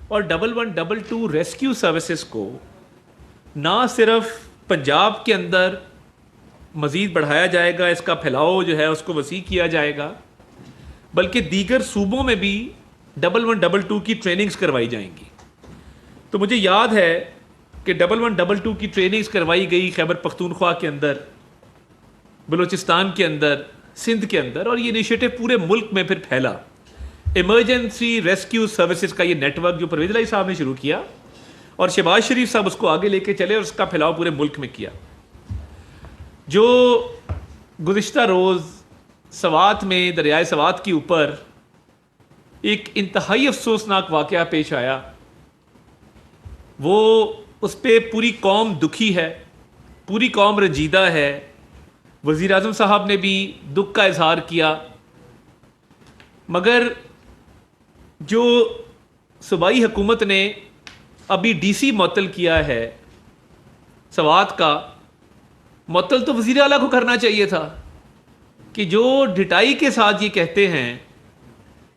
اور 1122 rescue services کو نہ صرف پنجاب کے اندر مزید بڑھایا جائے گا، اس کا پھیلاؤ جو ہے اس کو وسیع کیا جائے گا، بلکہ دیگر صوبوں میں بھی 1122 کی ٹریننگز کروائی جائیں گی۔ تو مجھے یاد ہے کہ 1122 کی ٹریننگز کروائی گئی خیبر پختونخوا کے اندر، بلوچستان کے اندر، سندھ کے اندر، اور یہ انیشیٹو پورے ملک میں پھر پھیلا۔ ایمرجنسی ریسکیو سروسز کا یہ نیٹ ورک جو پرویز الہی صاحب نے شروع کیا اور شہباز شریف صاحب اس کو آگے لے کے چلے اور اس کا پھیلاؤ پورے ملک میں کیا۔ جو گزشتہ روز سوات میں دریائے سوات کے اوپر ایک انتہائی افسوسناک واقعہ پیش آیا، وہ اس پہ پوری قوم دکھی ہے، پوری قوم رنجیدہ ہے۔ وزیر اعظم صاحب نے بھی دکھ کا اظہار کیا، مگر جو صوبائی حکومت نے ابھی ڈی سی معطل کیا ہے سوات کا، معطل تو وزیر اعلیٰ کو کرنا چاہیے تھا کہ جو ڈٹائی کے ساتھ یہ کہتے ہیں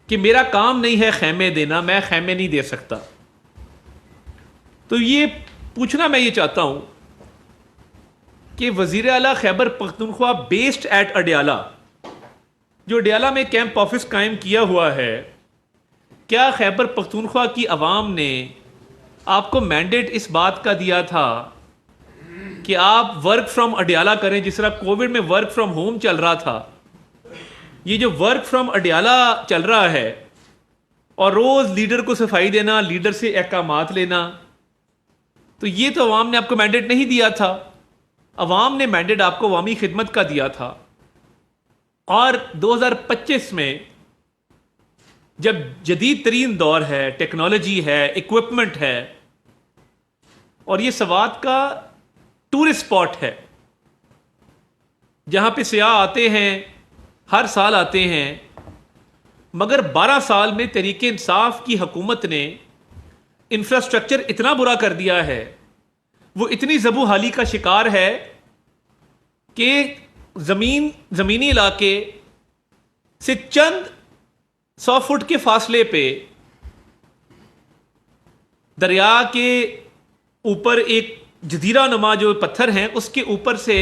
کہ میرا کام نہیں ہے خیمے دینا، میں خیمے نہیں دے سکتا۔ تو یہ پوچھنا میں یہ چاہتا ہوں کہ وزیر اعلیٰ خیبر پختونخوا بیسڈ ایٹ اڈیالہ، جو اڈیالہ میں کیمپ آفس قائم کیا ہوا ہے، کیا خیبر پختونخوا کی عوام نے آپ کو مینڈیٹ اس بات کا دیا تھا کہ آپ ورک فرام اڈیالہ کریں؟ جس طرح کووڈ میں ورک فرام ہوم چل رہا تھا، یہ جو ورک فرام اڈیالہ چل رہا ہے اور روز لیڈر کو صفائی دینا، لیڈر سے احکامات لینا، تو یہ تو عوام نے آپ کو مینڈیٹ نہیں دیا تھا۔ عوام نے مینڈیٹ آپ کو عوامی خدمت کا دیا تھا۔ اور 2025 میں جب جدید ترین دور ہے، ٹیکنالوجی ہے، اکوپمنٹ ہے، اور یہ سوات کا ٹورسٹ اسپاٹ ہے جہاں پہ سیاح آتے ہیں، ہر سال آتے ہیں، مگر 12 سال میں تحریک انصاف کی حکومت نے انفراسٹرکچر اتنا برا کر دیا ہے، وہ اتنی زبوں حالی کا شکار ہے کہ زمینی علاقے سے چند 100 فٹ کے فاصلے پہ دریا کے اوپر ایک جزیرہ نما جو پتھر ہیں اس کے اوپر سے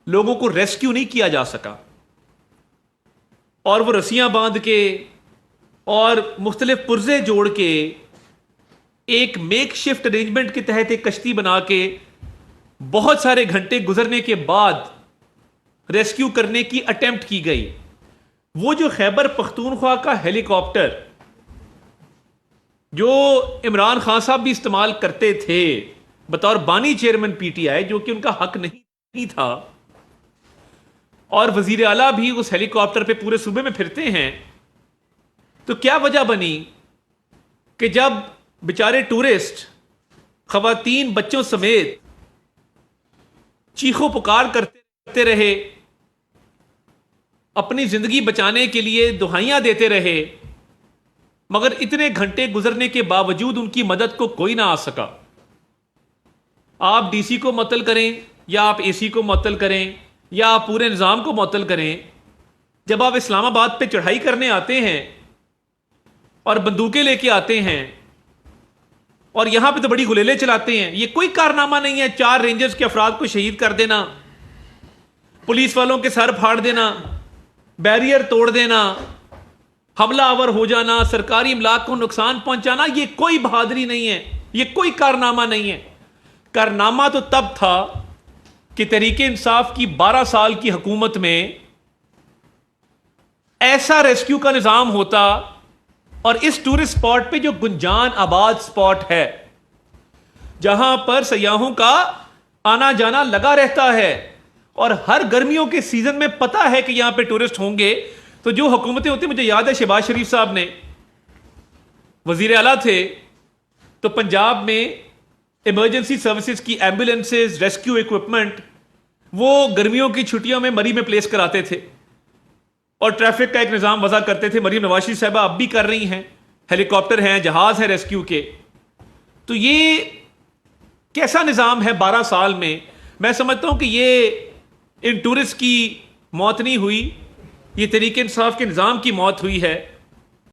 لوگوں کو ریسکیو نہیں کیا جا سکا، اور وہ رسیاں باندھ کے اور مختلف پرزے جوڑ کے ایک میک شفٹ ارینجمنٹ کے تحت ایک کشتی بنا کے بہت سارے گھنٹے گزرنے کے بعد ریسکیو کرنے کی اٹیمپٹ کی گئی۔ وہ جو خیبر پختونخوا کا ہیلی کاپٹر جو عمران خان صاحب بھی استعمال کرتے تھے بطور بانی چیئرمین پی ٹی آئی، جو کہ ان کا حق نہیں تھا، اور وزیر اعلیٰ بھی اس ہیلی کاپٹر پہ پورے صوبے میں پھرتے ہیں، تو کیا وجہ بنی کہ جب بیچارے ٹورسٹ خواتین بچوں سمیت چیخو پکار کرتے رہے، اپنی زندگی بچانے کے لیے دہائیاں دیتے رہے، مگر اتنے گھنٹے گزرنے کے باوجود ان کی مدد کو کوئی نہ آ سکا۔ آپ ڈی سی کو معطل کریں یا آپ اے سی کو معطل کریں یا آپ پورے نظام کو معطل کریں، جب آپ اسلام آباد پہ چڑھائی کرنے آتے ہیں اور بندوقیں لے کے آتے ہیں اور یہاں پہ تو بڑی گلیلیں چلاتے ہیں، یہ کوئی کارنامہ نہیں ہے 4 رینجرز کے افراد کو شہید کر دینا، پولیس والوں کے سر پھاڑ دینا، بیریئر توڑ دینا، حملہ آور ہو جانا، سرکاری املاک کو نقصان پہنچانا، یہ کوئی بہادری نہیں ہے، یہ کوئی کارنامہ نہیں ہے۔ کارنامہ تو تب تھا کہ تحریک انصاف کی 12 سال کی حکومت میں ایسا ریسکیو کا نظام ہوتا، اور اس ٹورسٹ اسپاٹ پہ جو گنجان آباد اسپاٹ ہے جہاں پر سیاحوں کا آنا جانا لگا رہتا ہے، اور ہر گرمیوں کے سیزن میں پتہ ہے کہ یہاں پہ ٹورسٹ ہوں گے، تو جو حکومتیں ہوتی، مجھے یاد ہے شہباز شریف صاحب نے وزیر اعلیٰ تھے تو پنجاب میں ایمرجنسی سروسز کی ایمبولینسز، ریسکیو اکوپمنٹ وہ گرمیوں کی چھٹیوں میں مری میں پلیس کراتے تھے اور ٹریفک کا ایک نظام وضع کرتے تھے۔ مریم نواز شریف صاحبہ اب بھی کر رہی ہیں، ہیلی کاپٹر ہیں، جہاز ہے ریسکیو کے۔ تو یہ کیسا نظام ہے 12 سال میں؟ میں سمجھتا ہوں کہ یہ ان ٹورسٹ کی موت نہیں ہوئی، یہ تحریک انصاف کے نظام کی موت ہوئی ہے۔